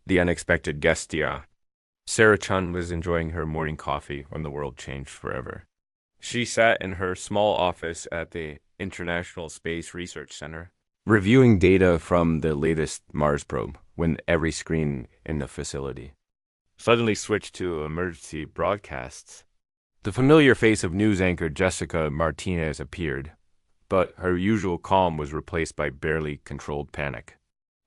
The unexpected guest, yeah. Sarah Chun was enjoying her morning coffee when the world changed forever. She sat in her small office at the International Space Research Center, reviewing data from the latest Mars probe when every screen in the facility suddenly switched to emergency broadcasts. The familiar face of news anchor Jessica Martinez appeared, but her usual calm was replaced by barely controlled panic.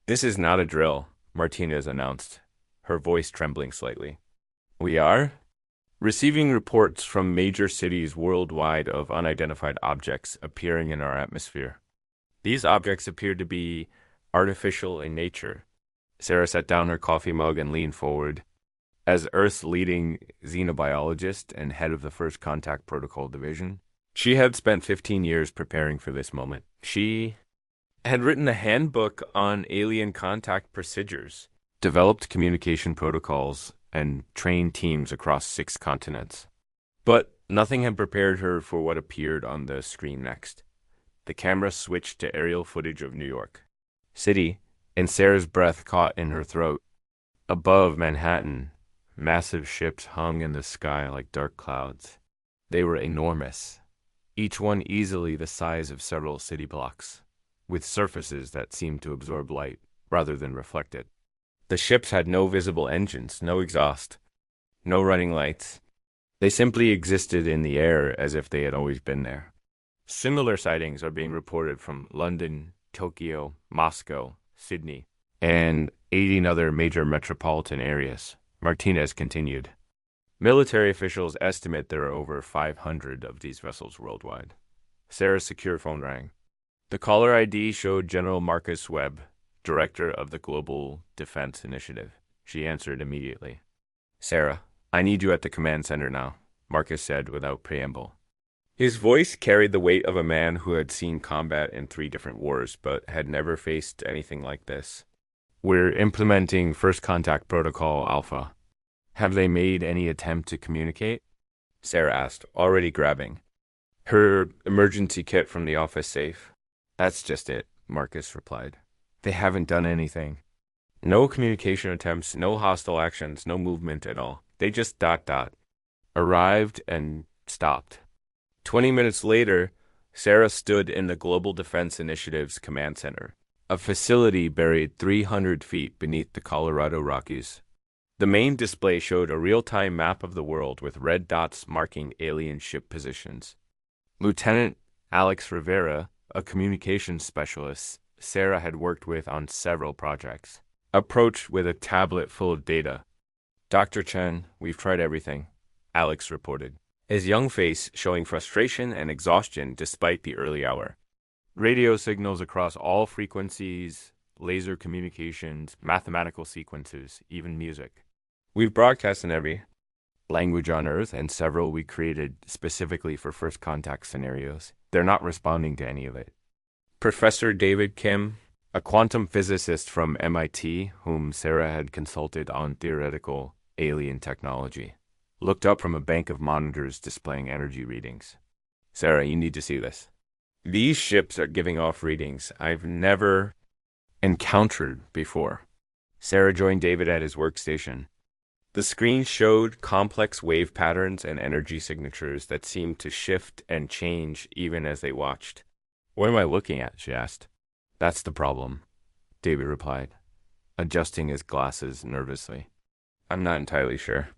"This is not a drill," Martinez announced, her voice trembling slightly. "We are receiving reports from major cities worldwide of unidentified objects appearing in our atmosphere. These objects appear to be artificial in nature." Sarah set down her coffee mug and leaned forward. As Earth's leading xenobiologist and head of the First Contact Protocol Division, she had spent 15 years preparing for this moment. She had written a handbook on alien contact procedures, developed communication protocols, and trained teams across 6 continents. But nothing had prepared her for what appeared on the screen next. The camera switched to aerial footage of New York City, and Sarah's breath caught in her throat. Above Manhattan, massive ships hung in the sky like dark clouds. They were enormous, each one easily the size of several city blocks, with surfaces that seemed to absorb light rather than reflect it. The ships had no visible engines, no exhaust, no running lights. They simply existed in the air as if they had always been there. Similar sightings are being reported from London, Tokyo, Moscow, Sydney, and 18 other major metropolitan areas. Martinez continued. Military officials estimate there are over 500 of these vessels worldwide. Sarah's secure phone rang. The caller ID showed General Marcus Webb, director of the Global Defense Initiative. She answered immediately. "Sarah, I need you at the command center now," Marcus said without preamble. His voice carried the weight of a man who had seen combat in 3 different wars, but had never faced anything like this. "We're implementing First Contact Protocol Alpha. Have they made any attempt to communicate?" Sarah asked, already grabbing her emergency kit from the office safe. "That's just it," Marcus replied. "They haven't done anything. No communication attempts, no hostile actions, no movement at all. They just ... arrived and stopped." 20 minutes later, Sarah stood in the Global Defense Initiative's command center, a facility buried 300 feet beneath the Colorado Rockies. The main display showed a real-time map of the world with red dots marking alien ship positions. Lieutenant Alex Rivera, a communications specialist Sarah had worked with on several projects, approached with a tablet full of data. "Dr. Chen, we've tried everything," Alex reported, his young face showing frustration and exhaustion despite the early hour. "Radio signals across all frequencies, laser communications, mathematical sequences, even music. We've broadcast in every language on Earth and several we created specifically for first contact scenarios. They're not responding to any of it." Professor David Kim, a quantum physicist from MIT whom Sarah had consulted on theoretical alien technology, looked up from a bank of monitors displaying energy readings. "Sarah, you need to see this. These ships are giving off readings I've never encountered before." Sarah joined David at his workstation. The screen showed complex wave patterns and energy signatures that seemed to shift and change even as they watched. "What am I looking at?" she asked. "That's the problem," David replied, adjusting his glasses nervously. "I'm not entirely sure.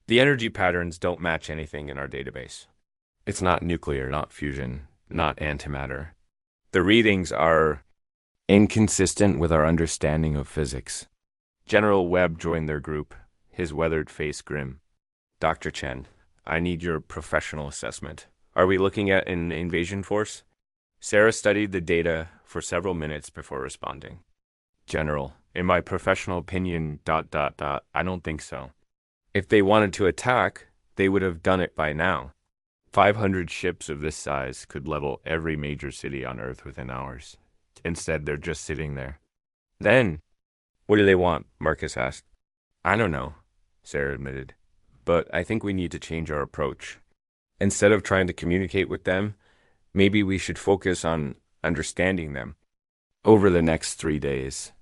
The energy patterns don't match anything in our database. It's not nuclear, not fusion, not antimatter. The readings are inconsistent with our understanding of physics." General Webb joined their group, his weathered face grim. "Dr. Chen, I need your professional assessment. Are we looking at an invasion force?" Sarah studied the data for several minutes before responding. "General, in my professional opinion, ... I don't think so. If they wanted to attack, they would have done it by now. 500 ships of this size could level every major city on Earth within hours. Instead, they're just sitting there." "Then, what do they want?" Marcus asked. "I don't know," Sarah admitted, "but I think we need to change our approach. Instead of trying to communicate with them, maybe we should focus on understanding them." Over the next 3 days,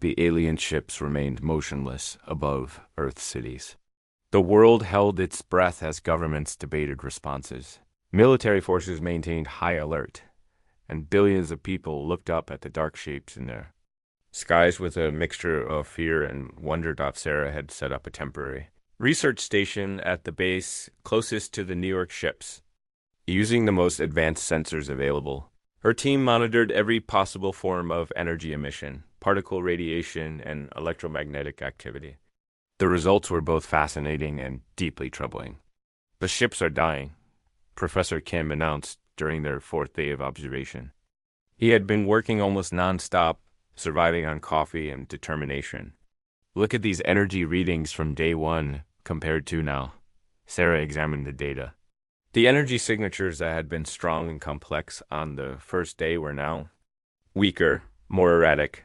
The alien ships remained motionless above Earth cities. The world held its breath as governments debated responses. Military forces maintained high alert, and billions of people looked up at the dark shapes in their skies with a mixture of fear and wonder. Sarah had set up a temporary research station at the base closest to the New York ships. Using the most advanced sensors available, her team monitored every possible form of energy emission, particle radiation, and electromagnetic activity. The results were both fascinating and deeply troubling. The ships are dying, Professor Kim announced during their fourth day of observation. He had been working almost non-stop, surviving on coffee and determination. Look at these energy readings from day one compared to now. Sarah examined the data. The energy signatures that had been strong and complex on the first day were now weaker, more erratic.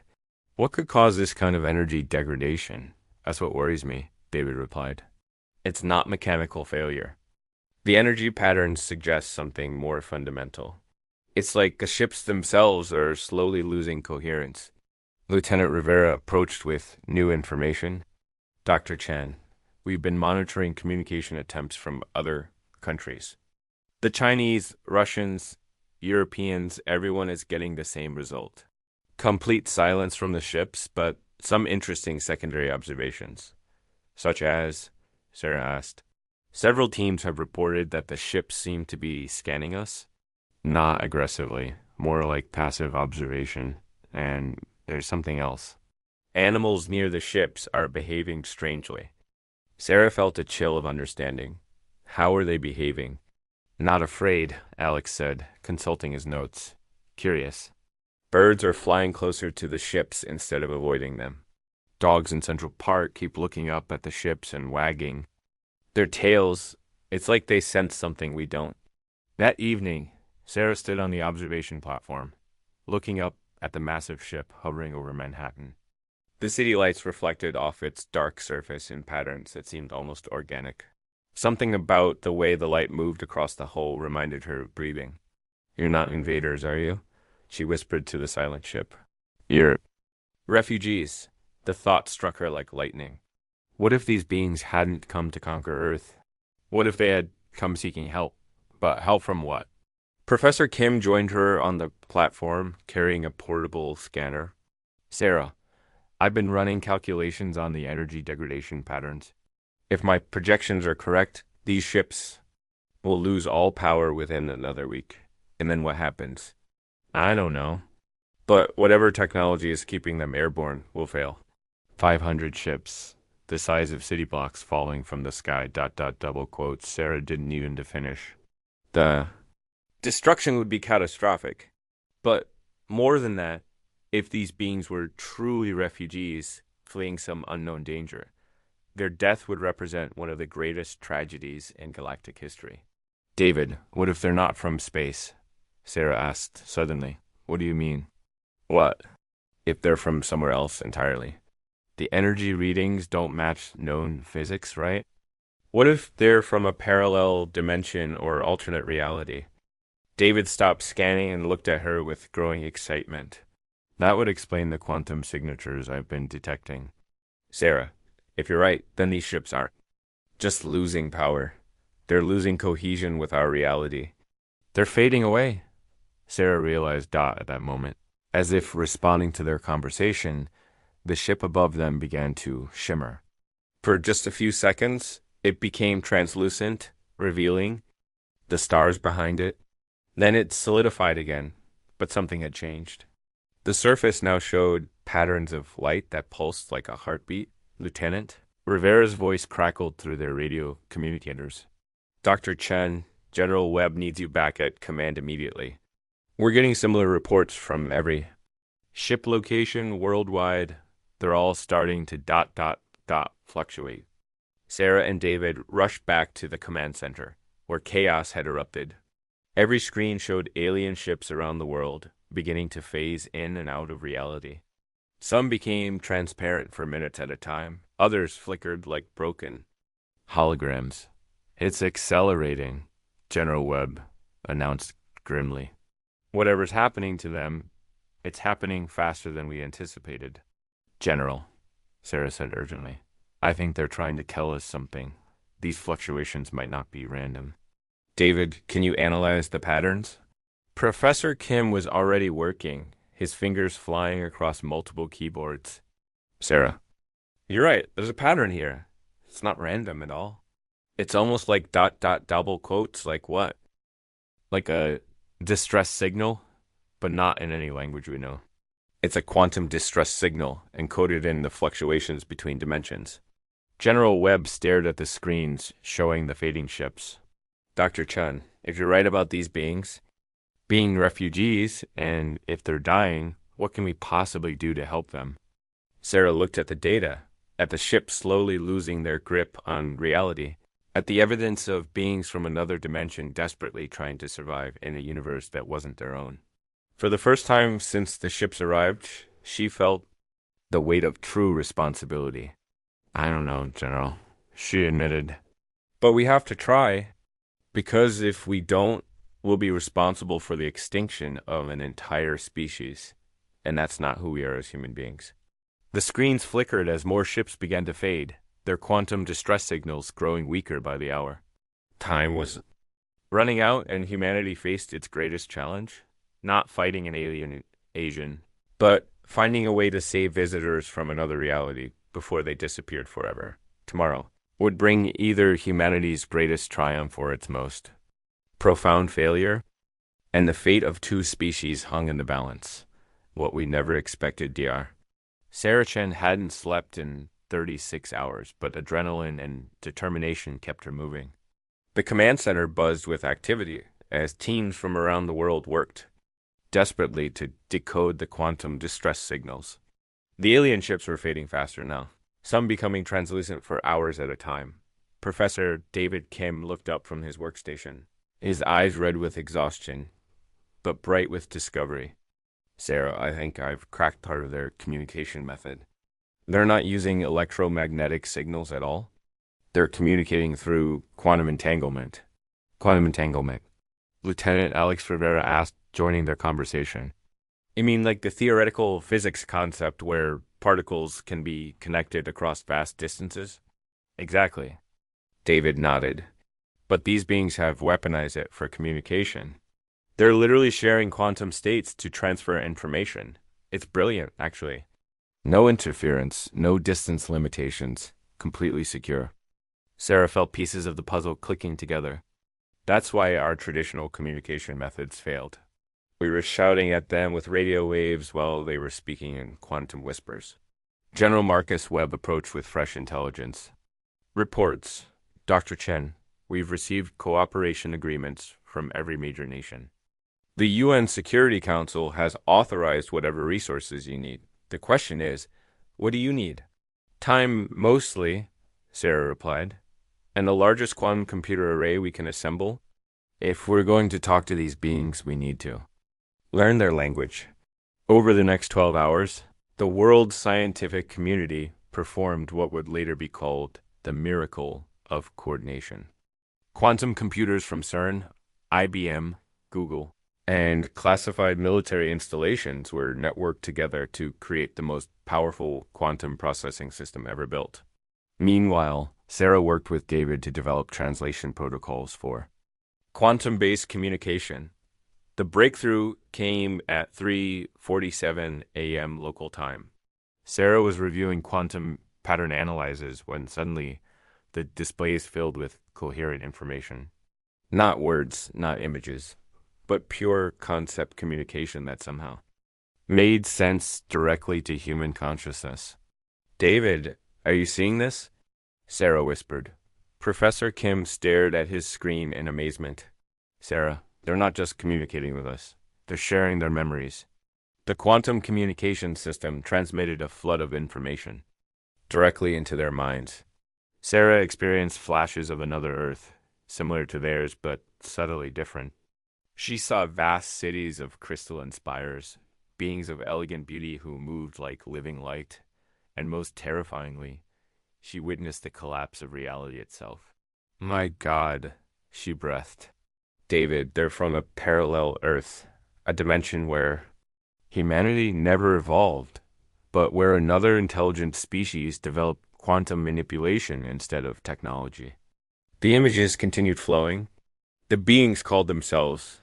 What could cause this kind of energy degradation? That's what worries me, David replied. It's not mechanical failure. The energy patterns suggest something more fundamental. It's like the ships themselves are slowly losing coherence. Lieutenant Rivera approached with new information. Dr. Chen, we've been monitoring communication attempts from other countries. The Chinese, Russians, Europeans, everyone is getting the same result. Complete silence from the ships, but some interesting secondary observations. Such as, Sarah asked, several teams have reported that the ships seem to be scanning us. Not aggressively, more like passive observation. And there's something else. Animals near the ships are behaving strangely. Sarah felt a chill of understanding. How are they behaving? Not afraid, Alex said, consulting his notes. Curious. Birds are flying closer to the ships instead of avoiding them. Dogs in Central Park keep looking up at the ships and wagging their tails. It's like they sense something we don't. That evening, Sarah stood on the observation platform, looking up at the massive ship hovering over Manhattan. The city lights reflected off its dark surface in patterns that seemed almost organic. Something about the way the light moved across the hull reminded her of breathing. You're not invaders, are you? She whispered to the silent ship. You're refugees. The thought struck her like lightning. What if these beings hadn't come to conquer Earth? What if they had come seeking help? But help from what? Professor Kim joined her on the platform, carrying a portable scanner. Sarah, I've been running calculations on the energy degradation patterns. If my projections are correct, these ships will lose all power within another week. And then what happens? I don't know. But whatever technology is keeping them airborne will fail. 500 ships, the size of city blocks falling from the sky, ... double quotes. Sarah didn't even to finish. The destruction would be catastrophic. But more than that, if these beings were truly refugees fleeing some unknown danger, their death would represent one of the greatest tragedies in galactic history. David, what if they're not from space? Sarah asked suddenly. What do you mean? What? If they're from somewhere else entirely. The energy readings don't match known physics, right? What if they're from a parallel dimension or alternate reality? David stopped scanning and looked at her with growing excitement. That would explain the quantum signatures I've been detecting. Sarah, if you're right, then these ships aren't just losing power. They're losing cohesion with our reality. They're fading away. Sarah realized Dot at that moment. As if responding to their conversation, the ship above them began to shimmer. For just a few seconds, it became translucent, revealing the stars behind it. Then it solidified again, but something had changed. The surface now showed patterns of light that pulsed like a heartbeat. Lieutenant, Rivera's voice crackled through their radio communicators. Dr. Chen, General Webb needs you back at command immediately. We're getting similar reports from every ship location worldwide. They're all starting to ... fluctuate. Sarah and David rushed back to the command center, where chaos had erupted. Every screen showed alien ships around the world, beginning to phase in and out of reality. Some became transparent for minutes at a time. Others flickered like broken holograms. It's accelerating, General Webb announced grimly. Whatever's happening to them, it's happening faster than we anticipated. General, Sarah said urgently. I think they're trying to tell us something. These fluctuations might not be random. David, can you analyze the patterns? Professor Kim was already working, his fingers flying across multiple keyboards. Sarah, you're right. There's a pattern here. It's not random at all. It's almost like dot dot double quotes, like what? Like a distress signal, but not in any language we know. It's a quantum distress signal encoded in the fluctuations between dimensions. General Webb stared at the screens showing the fading ships. Dr. Chun, if you're right about these beings, being refugees, and if they're dying, what can we possibly do to help them? Sarah looked at the data, at the ships slowly losing their grip on reality, at the evidence of beings from another dimension desperately trying to survive in a universe that wasn't their own. For the first time since the ships arrived, she felt the weight of true responsibility. I don't know, General, she admitted. But we have to try, because if we don't, we'll be responsible for the extinction of an entire species, and that's not who we are as human beings. The screens flickered as more ships began to fade, their quantum distress signals growing weaker by the hour. Time was running out, and humanity faced its greatest challenge, not fighting an alien Asian, but finding a way to save visitors from another reality before they disappeared forever. Tomorrow would bring either humanity's greatest triumph or its most profound failure, and the fate of two species hung in the balance. What we never expected, Dr. Sarah Chen hadn't slept in 36 hours, but adrenaline and determination kept her moving. The command center buzzed with activity as teams from around the world worked desperately to decode the quantum distress signals. The alien ships were fading faster now, some becoming translucent for hours at a time. Professor David Kim looked up from his workstation, his eyes red with exhaustion, but bright with discovery. Sarah, I think I've cracked part of their communication method. They're not using electromagnetic signals at all. They're communicating through quantum entanglement. Quantum entanglement, Lieutenant Alex Rivera asked, joining their conversation. You mean like the theoretical physics concept where particles can be connected across vast distances? Exactly. David nodded. But these beings have weaponized it for communication. They're literally sharing quantum states to transfer information. It's brilliant, actually. No interference, no distance limitations, completely secure. Sarah felt pieces of the puzzle clicking together. That's why our traditional communication methods failed. We were shouting at them with radio waves while they were speaking in quantum whispers. General Marcus Webb approached with fresh intelligence. Reports. Dr. Chen, we've received cooperation agreements from every major nation. The UN Security Council has authorized whatever resources you need. The question is, what do you need? Time, mostly, Sarah replied, and the largest quantum computer array we can assemble. If we're going to talk to these beings, we need to learn their language. Over the next 12 hours, the world scientific community performed what would later be called the miracle of coordination. Quantum computers from CERN, IBM, Google, and classified military installations were networked together to create the most powerful quantum processing system ever built. Meanwhile, Sarah worked with David to develop translation protocols for quantum-based communication. The breakthrough came at 3:47 a.m. local time. Sarah was reviewing quantum pattern analyzes when suddenly the displays filled with coherent information. Not words, not images, but pure concept communication that somehow made sense directly to human consciousness. David, are you seeing this? Sarah whispered. Professor Kim stared at his screen in amazement. Sarah, they're not just communicating with us. They're sharing their memories. The quantum communication system transmitted a flood of information directly into their minds. Sarah experienced flashes of another Earth, similar to theirs but subtly different. She saw vast cities of crystalline spires, beings of elegant beauty who moved like living light, and most terrifyingly, she witnessed the collapse of reality itself. My God, she breathed. David, they're from a parallel Earth, a dimension where humanity never evolved. but where another intelligent species developed quantum manipulation instead of technology. The images continued flowing. The beings called themselves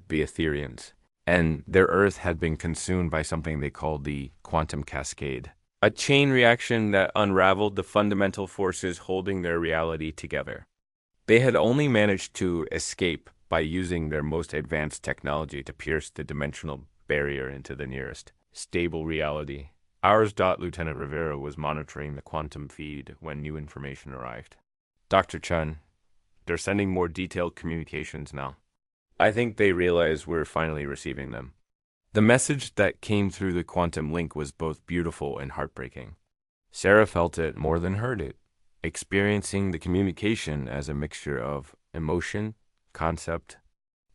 the Etherians, and their Earth had been consumed by something they called the quantum cascade, a chain reaction that unraveled the fundamental forces holding their reality together. They had only managed to escape by using their most advanced technology to pierce the dimensional barrier into the nearest stable reality. Ours. Lieutenant Rivera was monitoring the quantum feed when new information arrived. Dr. Chun, they're sending more detailed communications now. I think they realize we're finally receiving them. The message that came through the quantum link was both beautiful and heartbreaking. Sarah felt it more than heard it, experiencing the communication as a mixture of emotion, concept,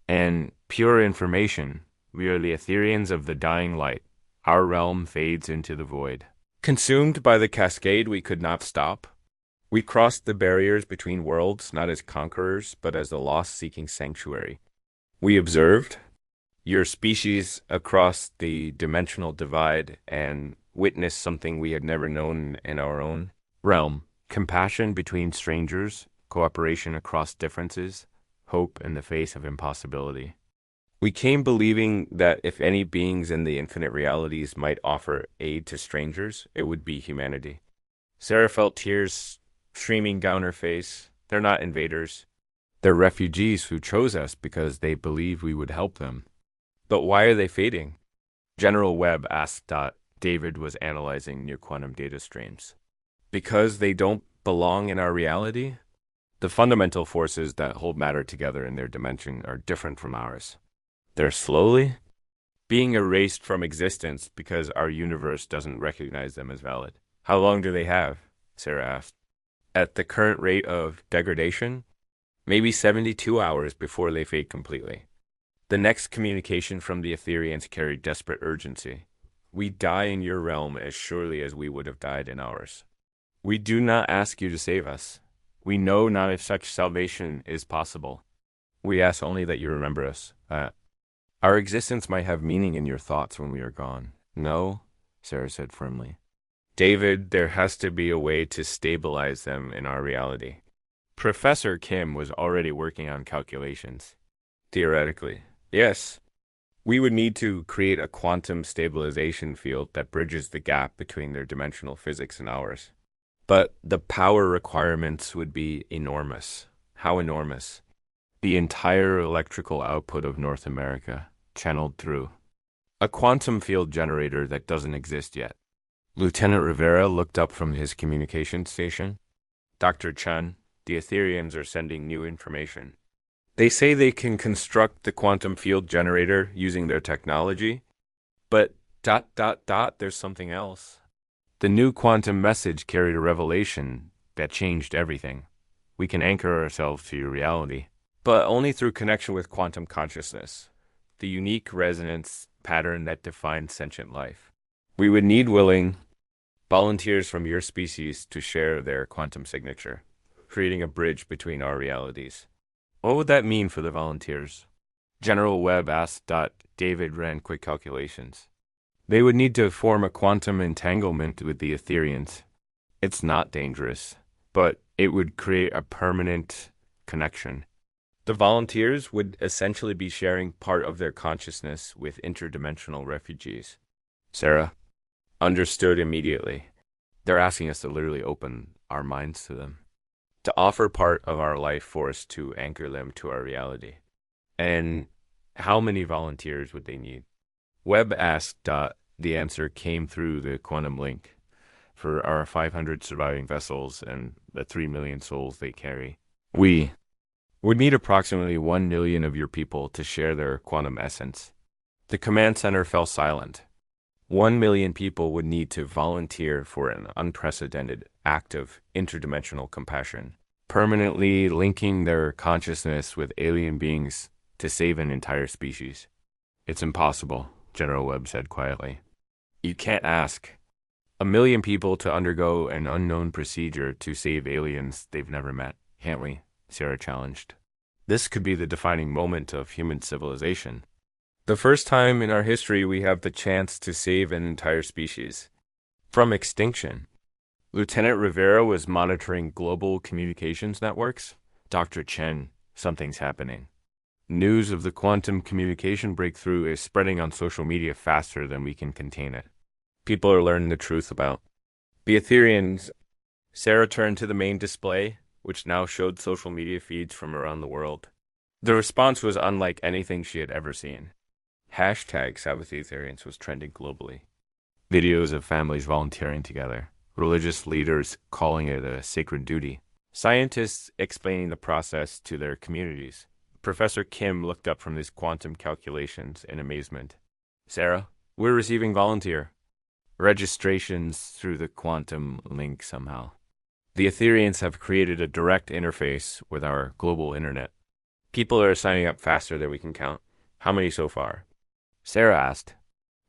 and pure information. We are the Etherians of the dying light. Our realm fades into the void. Consumed by the cascade we could not stop, we crossed the barriers between worlds not as conquerors, but as the lost-seeking sanctuary. We observed your species across the dimensional divide and witnessed something we had never known in our own realm. Compassion between strangers, cooperation across differences, hope in the face of impossibility. We came believing that if any beings in the infinite realities might offer aid to strangers, it would be humanity. Sarah felt tears streaming down her face. They're not invaders. They're refugees who chose us because they believe we would help them. But why are they fading? General Webb asked. David was analyzing near quantum data streams. Because they don't belong in our reality? The fundamental forces that hold matter together in their dimension are different from ours. They're slowly being erased from existence because our universe doesn't recognize them as valid. How long do they have? Sarah asked. At the current rate of degradation, maybe 72 hours before they fade completely. The next communication from the Etherians carried desperate urgency. We die in your realm as surely as we would have died in ours. We do not ask you to save us. We know not if such salvation is possible. We ask only that you remember us. Our existence might have meaning in your thoughts when we are gone. No, Sarah said firmly. David, there has to be a way to stabilize them in our reality. Professor Kim was already working on calculations. Theoretically, yes. We would need to create a quantum stabilization field that bridges the gap between their dimensional physics and ours. But the power requirements would be enormous. How enormous? The entire electrical output of North America, channeled through a quantum field generator that doesn't exist yet. Lieutenant Rivera looked up from his communication station. Dr. Chun, the Etherians are sending new information. They say they can construct the quantum field generator using their technology, but ... there's something else. The new quantum message carried a revelation that changed everything. We can anchor ourselves to your reality, but only through connection with quantum consciousness, the unique resonance pattern that defines sentient life. We would need willing volunteers from your species to share their quantum signature, creating a bridge between our realities. What would that mean for the volunteers? General Webb asked. David ran quick calculations. They would need to form a quantum entanglement with the Etherians. It's not dangerous, but it would create a permanent connection. The volunteers would essentially be sharing part of their consciousness with interdimensional refugees. Sarah understood immediately. They're asking us to literally open our minds to them, to offer part of our life force to anchor them to our reality. And how many volunteers would they need? Webb asked. The answer came through the quantum link. For our 500 surviving vessels and the 3 million souls they carry, we would need approximately 1 million of your people to share their quantum essence. The command center fell silent. 1 million people would need to volunteer for an unprecedented act of interdimensional compassion, permanently linking their consciousness with alien beings to save an entire species. It's impossible, General Webb said quietly. You can't ask 1 million people to undergo an unknown procedure to save aliens they've never met, can't we? Sarah challenged. This could be the defining moment of human civilization. The first time in our history we have the chance to save an entire species. From extinction. Lieutenant Rivera was monitoring global communications networks. Dr. Chen, something's happening. News of the quantum communication breakthrough is spreading on social media faster than we can contain it. People are learning the truth about the Ethereans. Sarah turned to the main display, which now showed social media feeds from around the world. The response was unlike anything she had ever seen. Hashtag Sabbath Ethereans was trending globally. Videos of families volunteering together, religious leaders calling it a sacred duty, scientists explaining the process to their communities. Professor Kim looked up from his quantum calculations in amazement. Sarah, we're receiving volunteer registrations through the quantum link somehow. The Ethereans have created a direct interface with our global internet. People are signing up faster than we can count. How many so far? Sarah asked.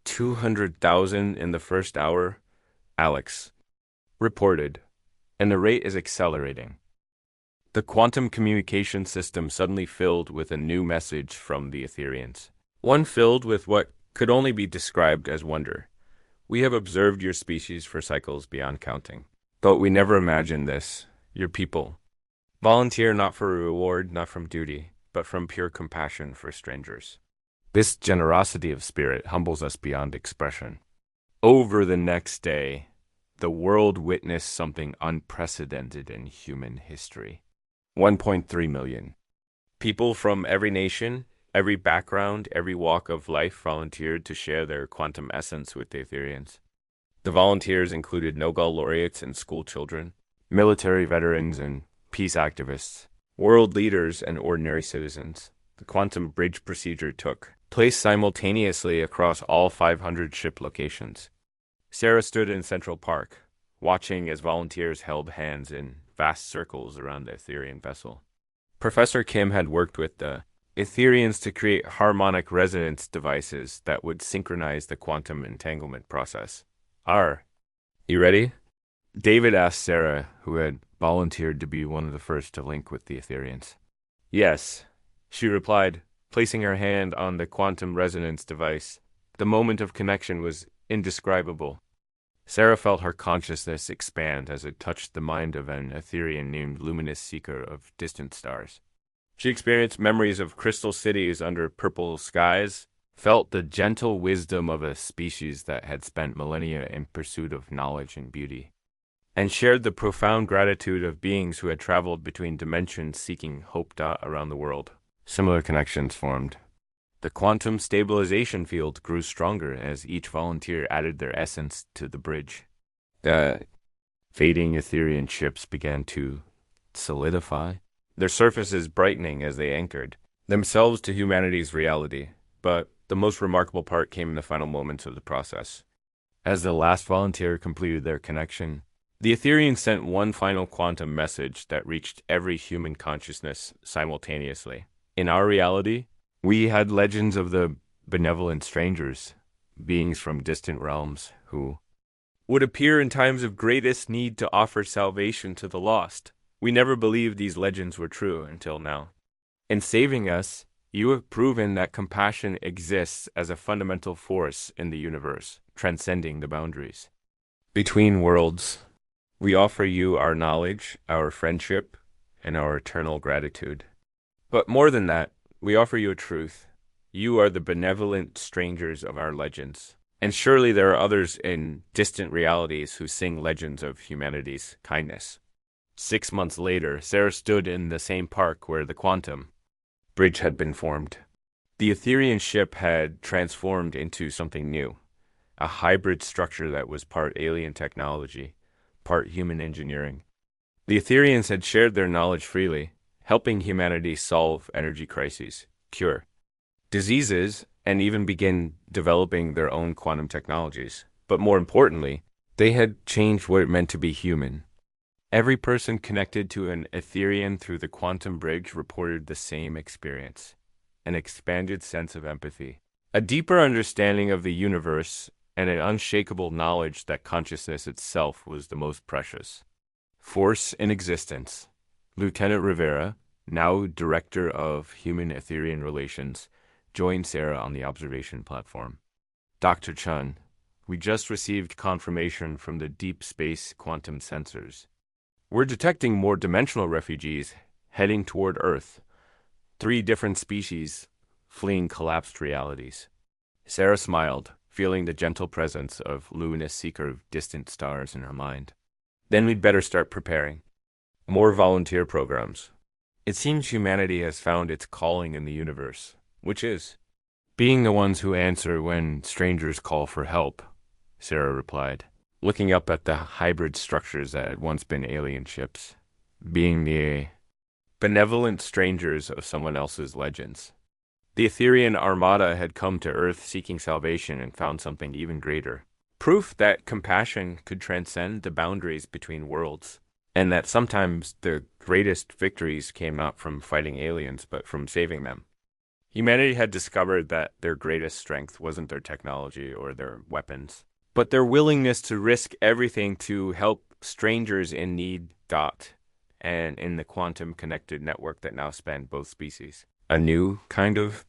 200,000 in the first hour, Alex reported, and the rate is accelerating. The quantum communication system suddenly filled with a new message from the Ethereans. One filled with what could only be described as wonder. We have observed your species for cycles beyond counting. But we never imagined this, your people. Volunteer not for a reward, not from duty, but from pure compassion for strangers. This generosity of spirit humbles us beyond expression. Over the next day, the world witnessed something unprecedented in human history. 1.3 million. People from every nation, every background, every walk of life volunteered to share their quantum essence with the Ethereans. The volunteers included Nobel laureates and school children, military veterans and peace activists, world leaders and ordinary citizens. The quantum bridge procedure took place simultaneously across all 500 ship locations. Sarah stood in Central Park, watching as volunteers held hands in vast circles around the Etherean vessel. Professor Kim had worked with the Ethereans to create harmonic resonance devices that would synchronize the quantum entanglement process. You ready? David asked Sarah, who had volunteered to be one of the first to link with the Ethereans. Yes, she replied, placing her hand on the quantum resonance device. The moment of connection was indescribable. Sarah felt her consciousness expand as it touched the mind of an Etherean named Luminous Seeker of distant stars. She experienced memories of crystal cities under purple skies, felt the gentle wisdom of a species that had spent millennia in pursuit of knowledge and beauty, and shared the profound gratitude of beings who had traveled between dimensions seeking hope around the world. Similar connections formed. The quantum stabilization field grew stronger as each volunteer added their essence to the bridge. The fading Etherean ships began to solidify, their surfaces brightening as they anchored themselves to humanity's reality. But the most remarkable part came in the final moments of the process. As the last volunteer completed their connection, the Ethereans sent one final quantum message that reached every human consciousness simultaneously. In our reality, we had legends of the benevolent strangers, beings from distant realms who would appear in times of greatest need to offer salvation to the lost. We never believed these legends were true until now. In saving us, you have proven that compassion exists as a fundamental force in the universe, transcending the boundaries. Between worlds, we offer you our knowledge, our friendship, and our eternal gratitude. But more than that, we offer you a truth. You are the benevolent strangers of our legends. And surely there are others in distant realities who sing legends of humanity's kindness. 6 months later, Sarah stood in the same park where the quantum bridge had been formed. The Etherean ship had transformed into something new, a hybrid structure that was part alien technology, part human engineering. The Ethereans had shared their knowledge freely, helping humanity solve energy crises, cure diseases, and even begin developing their own quantum technologies. But more importantly, they had changed what it meant to be human. Every person connected to an Etherean through the quantum bridge reported the same experience, an expanded sense of empathy, a deeper understanding of the universe, and an unshakable knowledge that consciousness itself was the most precious force in existence. Lieutenant Rivera, now Director of Human Etherean Relations, joined Sarah on the observation platform. Dr. Chun, We just received confirmation from the deep space quantum sensors. We're detecting more dimensional refugees heading toward Earth. 3 different species fleeing collapsed realities. Sarah smiled, feeling the gentle presence of luminous seeker of distant stars in her mind. Then we'd better start preparing. More volunteer programs. It seems humanity has found its calling in the universe, which is being the ones who answer when strangers call for help, Sarah replied, looking up at the hybrid structures that had once been alien ships, being the benevolent strangers of someone else's legends. The Etherean Armada had come to Earth seeking salvation and found something even greater. Proof that compassion could transcend the boundaries between worlds, and that sometimes the greatest victories came not from fighting aliens, but from saving them. Humanity had discovered that their greatest strength wasn't their technology or their weapons, but their willingness to risk everything to help strangers in need. And in the quantum-connected network that now spanned both species. A new kind of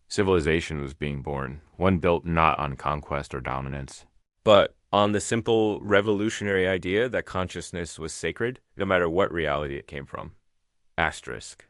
civilization was being born, one built not on conquest or dominance, but on the simple revolutionary idea that consciousness was sacred, no matter what reality it came from. Asterisk.